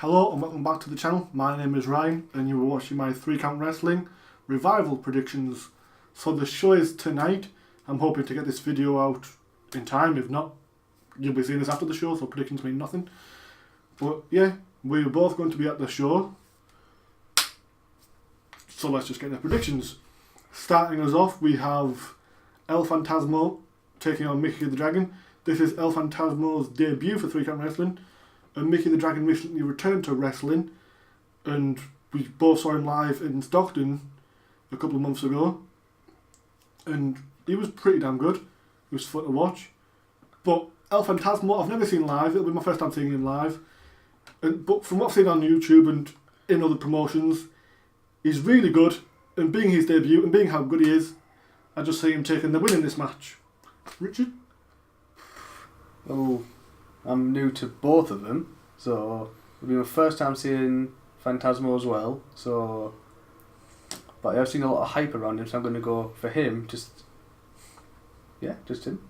Hello and welcome back to the channel. My name is Ryan and you are watching my 3-Count Wrestling Revival predictions. So the show is tonight. I'm hoping to get this video out in time. If not, you'll be seeing this after the show, so predictions mean nothing. But yeah, we're both going to be at the show. So let's just get the predictions. Starting us off, we have El Phantasmo taking on Mickey the Dragon. This is El Phantasmo's debut for 3-Count Wrestling. And Mickey the Dragon recently returned to wrestling, and we both saw him live in Stockton a couple of months ago, and he was pretty damn good. It was fun to watch. But El Phantasmo, I've never seen live. It'll be my first time seeing him live. But from what I've seen on YouTube and in other promotions, he's really good. And being his debut and being how good he is, I just see him taking the win in this match. Richard? Oh, I'm new to both of them, so it'll be my first time seeing Phantasmo as well. But I've seen a lot of hype around him, so I'm going to go for him. Just him.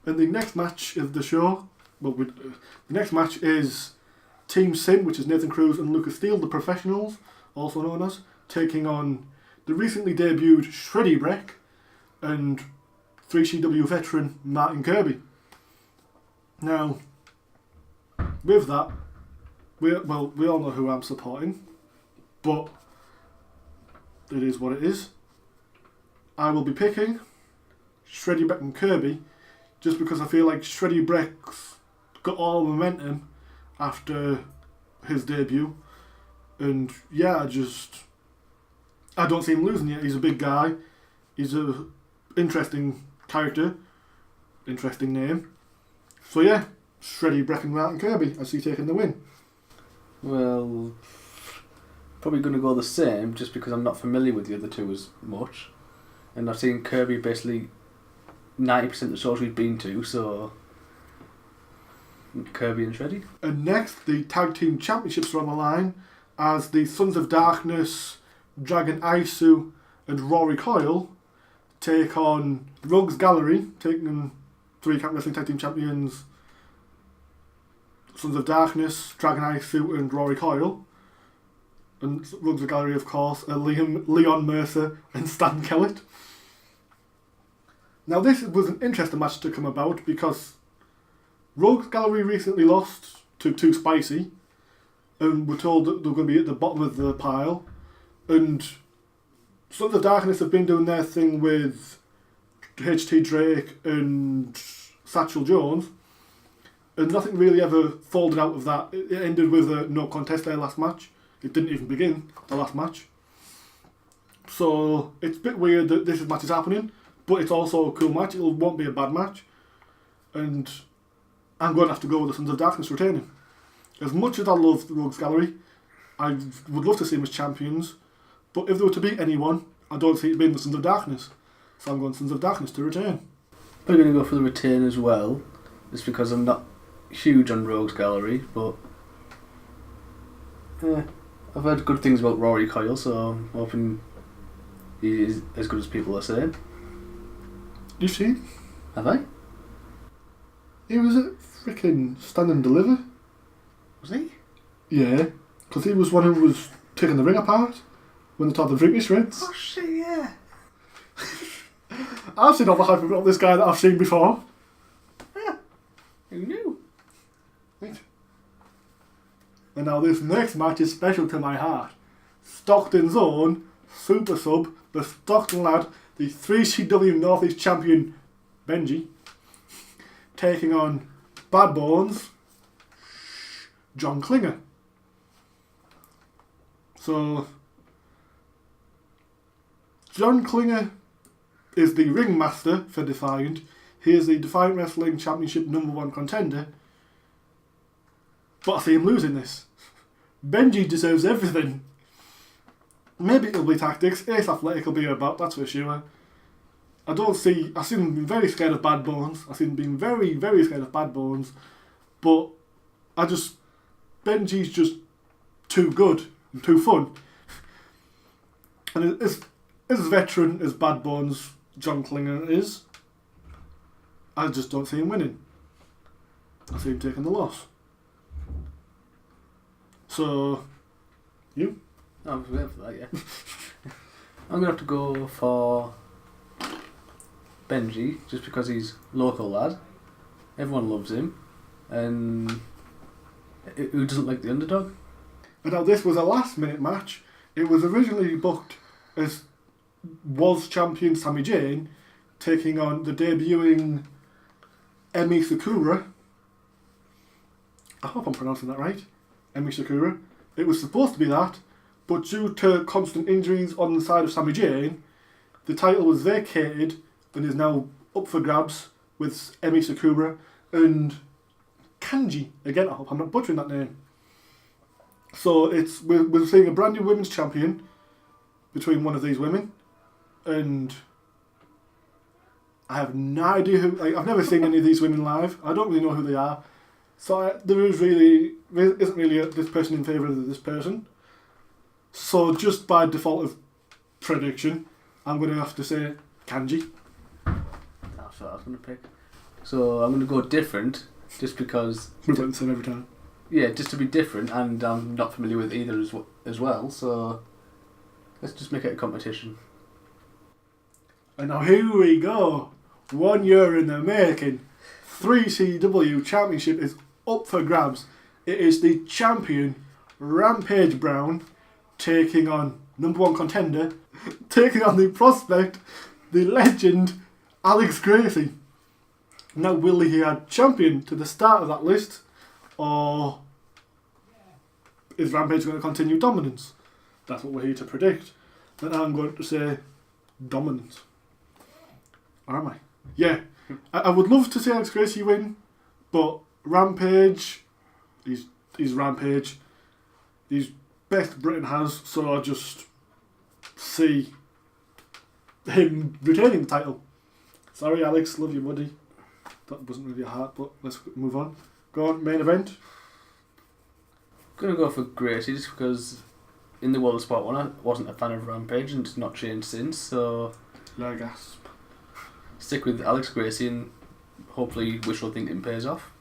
And the next match of the show, the next match is Team Sin, which is Nathan Cruz and Lucas Steele, the professionals, also known as, taking on the recently debuted Shreddy Breck and 3CW veteran Martin Kirby. Now, with that, we all know who I'm supporting, but it is what it is. I will be picking Shreddy Breck and Kirby just because I feel like Shreddy Breck's got all the momentum after his debut, and yeah, I don't see him losing yet. He's a big guy, he's a interesting character, interesting name, so yeah. Shreddy Breck and Martin Kirby, I see taking the win. Well, probably going to go the same, just because I'm not familiar with the other two as much. And I've seen Kirby basically 90% of the shows we've been to, so Kirby and Shreddy. And next, the Tag Team Championships are on the line as the Sons of Darkness, Dragon Isu and Rory Coyle take on Rogues Gallery, taking 3-Count Wrestling Tag Team Champions Sons of Darkness, Dragon Isu and Rory Coyle. And Rogues Gallery, of course, are Leon Mercer and Stan Kellett. Now this was an interesting match to come about because Rogues Gallery recently lost to Too Spicy and were told that they were going to be at the bottom of the pile. And Sons of Darkness have been doing their thing with HT Drake and Satchel Jones, and nothing really ever folded out of that. It ended with a no contest their last match. It didn't even begin, the last match. So it's a bit weird that this match is happening, but it's also a cool match. It won't be a bad match. And I'm going to have to go with the Sons of Darkness retaining. As much as I love the Rogues Gallery, I would love to see them as champions, but if they were to beat anyone, I don't see it being the Sons of Darkness. So I'm going Sons of Darkness to retain. I'm going to go for the retain as well, just because I'm not huge on Rogues Gallery, but I've heard good things about Rory Coyle, so I'm hoping he is as good as people are saying. You see? Have I? He was at freaking Stand and Deliver. Was he? Yeah, because he was one who was taking the ring apart when they taught the Drinky Shreds. Oh shit, yeah. I've seen all the hype about this guy that I've seen before. Yeah. Who knew? Right. And now this next match is special to my heart. Stockton's own super sub, the Stockton lad, the 3CW Northeast champion Benji, taking on Bad Bones John Klinger. So John Klinger is the ringmaster for Defiant. He is the Defiant Wrestling Championship #1 contender. But I see him losing this. Benji deserves everything. Maybe it'll be tactics. Ace Athletic will be about, that's for sure. I've seen him being very scared of Bad Bones. I've seen him being very, very scared of Bad Bones. But Benji's just too good and too fun. And as veteran as Bad Bones John Klinger is, I just don't see him winning. I see him taking the loss. So, you? I was waiting for that, yeah. I'm going to have to go for Benji, just because he's local lad. Everyone loves him. And who doesn't like the underdog? And now this was a last minute match. It was originally booked as was champion Sami Zayn taking on the debuting Emi Sakura. I hope I'm pronouncing that right. Emi Sakura. It was supposed to be that, but due to constant injuries on the side of Sami Zayn, the title was vacated and is now up for grabs with Emi Sakura and Kanji. Again, I hope I'm not butchering that name. So we're seeing a brand new women's champion between one of these women, and I have no idea who. I've never seen any of these women live. I don't really know who they are. So there isn't really this person in favour of this person. So just by default of prediction, I'm going to have to say Kanji. That's what I was going to pick. So I'm going to go different, just because... We've got the same every time. Yeah, just to be different, and I'm not familiar with either as well, so let's just make it a competition. And now here we go. 1 year in the making. 3CW Championship is up for grabs. It is the champion, Rampage Brown, taking on number one contender, taking on the prospect, the legend, Alex Gracie. Now, will he add champion to the start of that list, or is Rampage going to continue dominance? That's what we're here to predict. And I'm going to say dominance. Or am I? Yeah. I would love to see Alex Gracie win, but Rampage, he's Rampage. He's best Britain has, so I just see him retaining the title. Sorry, Alex, love you, buddy. That wasn't really hard, but let's move on. Go on, main event. Gonna go for Gracie, just because in the World of Sport 1 I wasn't a fan of Rampage and it's not changed since, so Yeah, gasp. stick with Alex Gracie and hopefully wishful thinking pays off.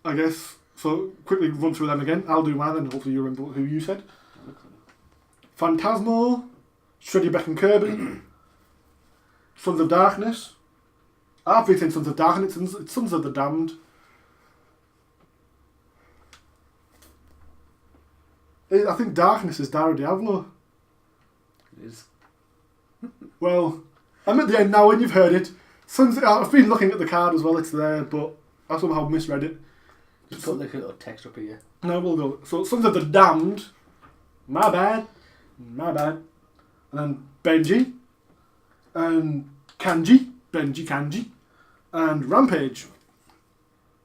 I guess, so quickly run through them again. I'll do mine and hopefully you remember who you said. Phantasmo, Shreddy Beck and Kirby, Sons of Darkness. I've been saying Sons of Darkness, it's Sons of the Damned. I think Darkness is Dario Diavolo. It is. Well, I'm at the end now when you've heard it. I've been looking at the card as well, it's there, but I somehow misread it. Just put like a little text up here. No, we'll go. So, Sons of the Damned. My bad. And then Benji. And Kanji. Benji Kanji. And Rampage.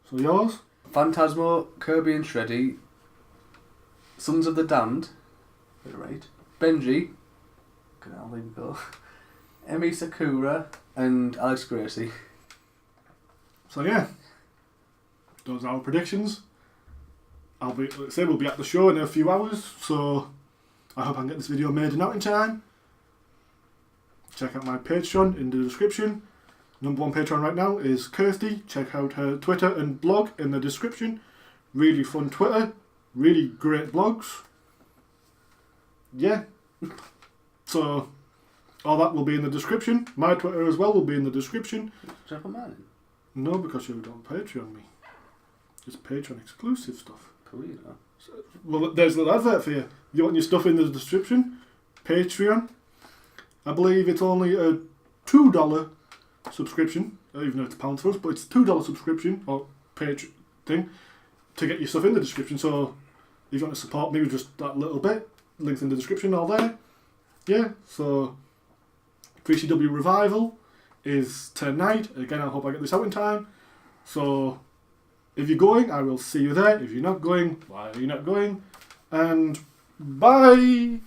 So yours? Phantasmo, Kirby and Shreddy, Sons of the Damned, get it right, Benji, I'll leave it go, Emi Sakura and Alex Gracie. So yeah. Those are our predictions. We'll be at the show in a few hours, so I hope I can get this video made and out in time. Check out my Patreon in the description. Number one Patreon right now is Kirsty. Check out her Twitter and blog in the description. Really fun Twitter. Really great blogs. Yeah. So, all that will be in the description. My Twitter as well will be in the description. Should I put mine in? No, because you don't Patreon me. It's Patreon exclusive stuff. Please, no. Well, there's a little advert for you. You want your stuff in the description? Patreon. I believe it's only a $2 subscription, even though it's £1 for us, but it's $2 subscription or page thing to get your stuff in the description. So if you want to support me with just that little bit, links in the description, all there. Yeah, so 3CW Revival is tonight. Again, I hope I get this out in time. So if you're going, I will see you there. If you're not going, why are you not going? And bye!